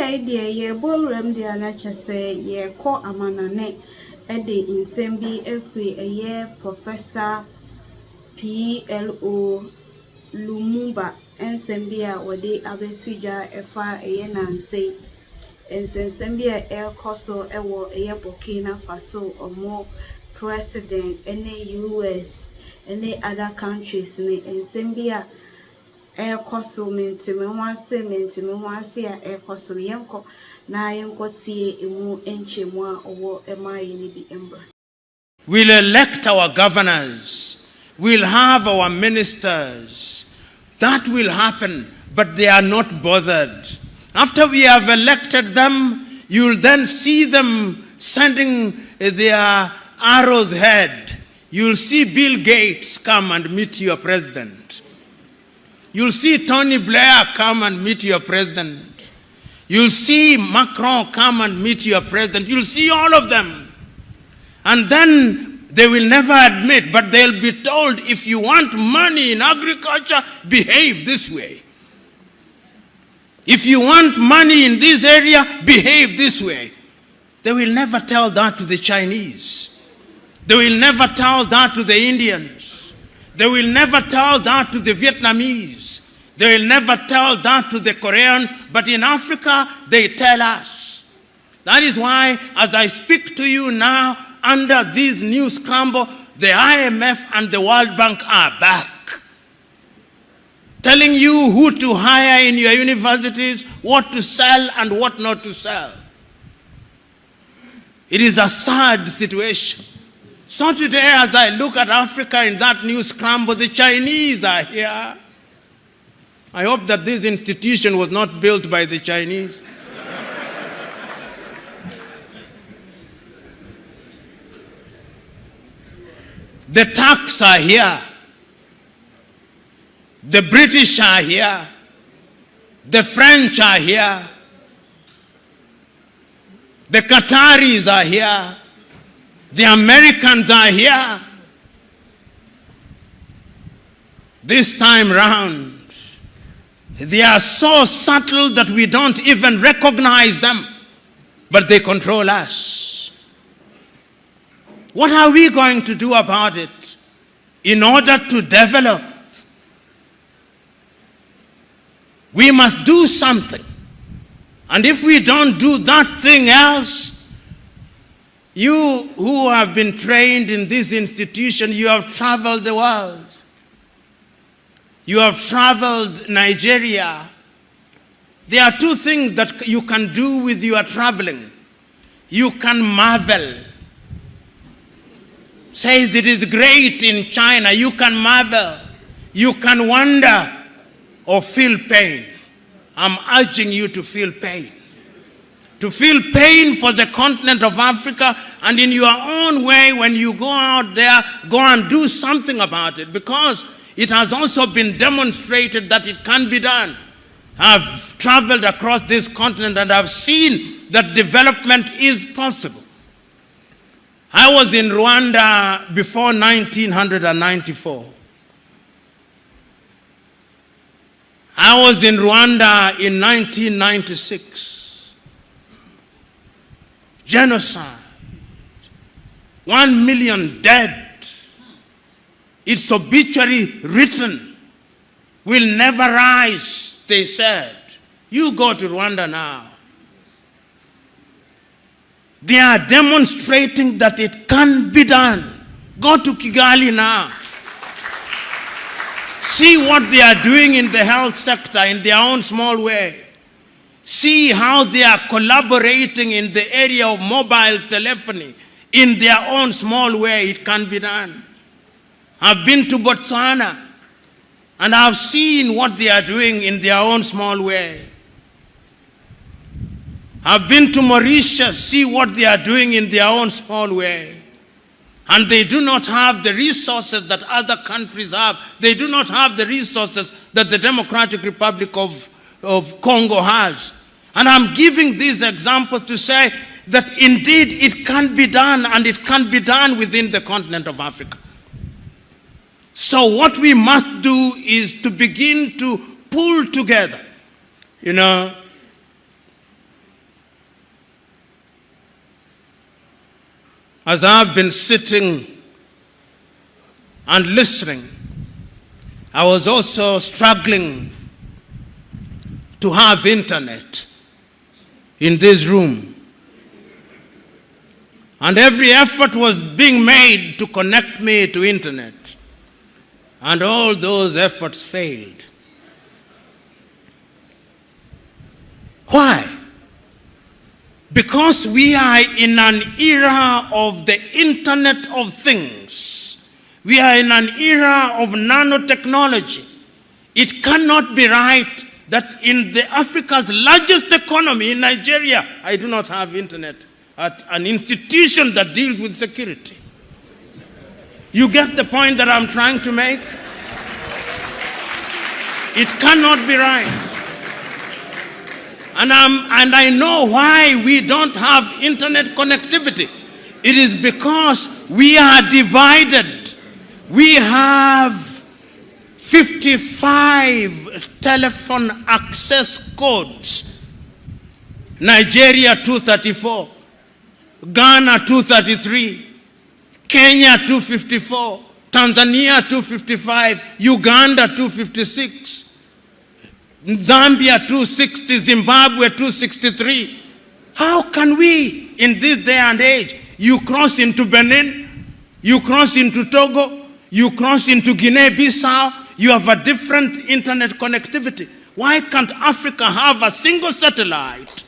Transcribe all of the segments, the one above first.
idea ye ballroom de anacha say ye ko amanane ede insembi efwe eye Professor PLO Lumumba ensembi a wode abetuja efa eye nanse ensembi a ekoso ewo eye Burkina Faso omo president ene US ene other countries ne ensembi a ekoso mentime wanse a ekoso yenko na yenko tie emu enchemu a owo ema ye ni bi embra. We'll elect our governors, we'll have our ministers. That will happen, but they are not bothered. After we have elected them, you'll then see them sending their arrows ahead. You'll see Bill Gates come and meet your president. You'll see Tony Blair come and meet your president. You'll see Macron come and meet your president. You'll see all of them. And then they will never admit, but they'll be told, if you want money in agriculture, behave this way. If you want money in this area, behave this way. They will never tell that to the Chinese. They will never tell that to the Indians. They will never tell that to the Vietnamese. They will never tell that to the Koreans, but in Africa, they tell us. That is why, as I speak to you now, under this new scramble, the IMF and the World Bank are back, telling you who to hire in your universities, what to sell and what not to sell. It is a sad situation. So today, as I look at Africa in that new scramble, the Chinese are here. I hope that this institution was not built by the Chinese. The Turks are here. The British are here. The French are here. The Qataris are here. The Americans are here. This time round, they are so subtle that we don't even recognize them, but they control us. What are we going to do about it in order to develop? We must do something. And if we don't do that thing else, you who have been trained in this institution, you have traveled the world. You have traveled Nigeria. There are two things that you can do with your traveling. You can marvel. Says it is great in China. You can marvel. You can wonder or feel pain. I'm urging you to feel pain. To feel pain for the continent of Africa, and in your own way, when you go out there, go and do something about it, because it has also been demonstrated that it can be done. I've traveled across this continent and I've seen that development is possible. I was in Rwanda before 1994. I was in Rwanda in 1996. Genocide. 1 million dead. Its obituary written. Will never rise, they said. You go to Rwanda now. They are demonstrating that it can be done. Go to Kigali now. See what they are doing in the health sector in their own small way. See how they are collaborating in the area of mobile telephony in their own small way. It can be done. I've been to Botswana and I've seen what they are doing in their own small way. I've been to Mauritius, see what they are doing in their own small way. And they do not have the resources that other countries have. They do not have the resources that the Democratic Republic of Congo has. And I'm giving these examples to say that indeed it can be done, and it can be done within the continent of Africa. So what we must do is to begin to pull together. You know, as I've been sitting and listening, I was also struggling to have internet in this room. And every effort was being made to connect me to internet. And all those efforts failed. Why? Because we are in an era of the Internet of Things. We are in an era of nanotechnology. It cannot be right that in Africa's largest economy, in Nigeria, I do not have internet at an institution that deals with security. You get the point that I'm trying to make? It cannot be right. And I know why we don't have internet connectivity. It is because we are divided. We have 55 telephone access codes. Nigeria 234, Ghana 233, Kenya 254, Tanzania 255, Uganda 256, Zambia 260, Zimbabwe 263. How can we, in this day and age, you cross into Benin, you cross into Togo, you cross into Guinea-Bissau, you have a different internet connectivity. Why can't Africa have a single satellite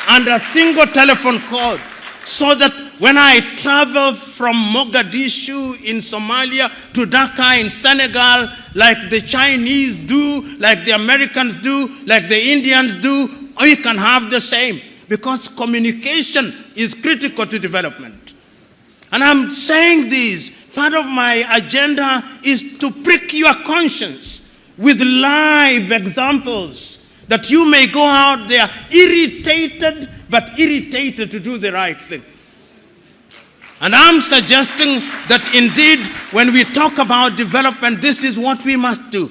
and a single telephone code so that when I travel from Mogadishu in Somalia to Dhaka in Senegal, like the Chinese do, like the Americans do, like the Indians do, we can have the same, because communication is critical to development. And I'm saying this, part of my agenda is to prick your conscience with live examples, that you may go out there irritated, but irritated to do the right thing. And I'm suggesting that indeed, when we talk about development, this is what we must do.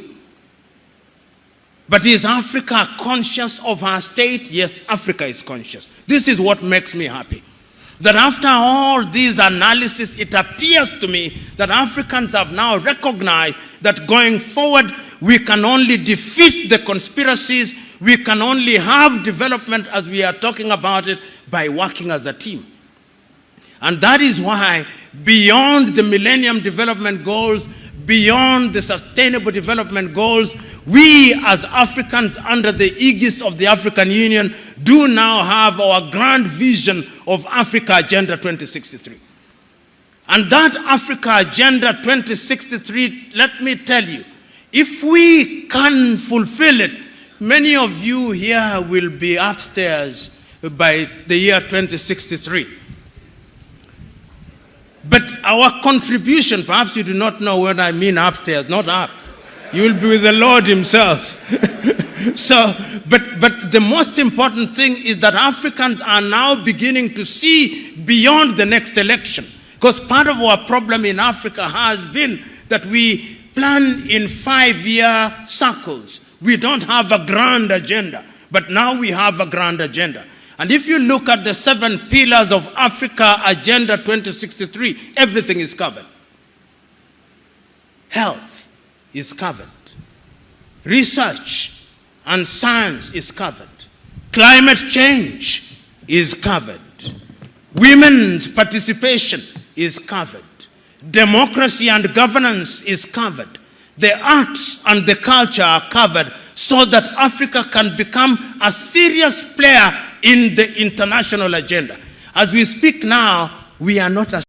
But is Africa conscious of her state? Yes, Africa is conscious. This is what makes me happy. That after all these analysis, it appears to me that Africans have now recognized that going forward, we can only defeat the conspiracies, we can only have development as we are talking about it by working as a team. And that is why, beyond the Millennium Development Goals, beyond the Sustainable Development Goals, we as Africans under the aegis of the African Union do now have our grand vision of Africa Agenda 2063. And that Africa Agenda 2063, let me tell you, if we can fulfill it, many of you here will be upstairs by the year 2063. But our contribution, perhaps you do not know what I mean upstairs, not up. You will be with the Lord himself. But the most important thing is that Africans are now beginning to see beyond the next election. Because part of our problem in Africa has been that we plan in 5-year circles. We don't have a grand agenda, but now we have a grand agenda. And if you look at the 7 pillars of Africa Agenda 2063, everything is covered. Health is covered. Research and science is covered. Climate change is covered. Women's participation is covered. Democracy and governance is covered. The arts and the culture are covered so that Africa can become a serious player in the international agenda. As we speak now, we are not a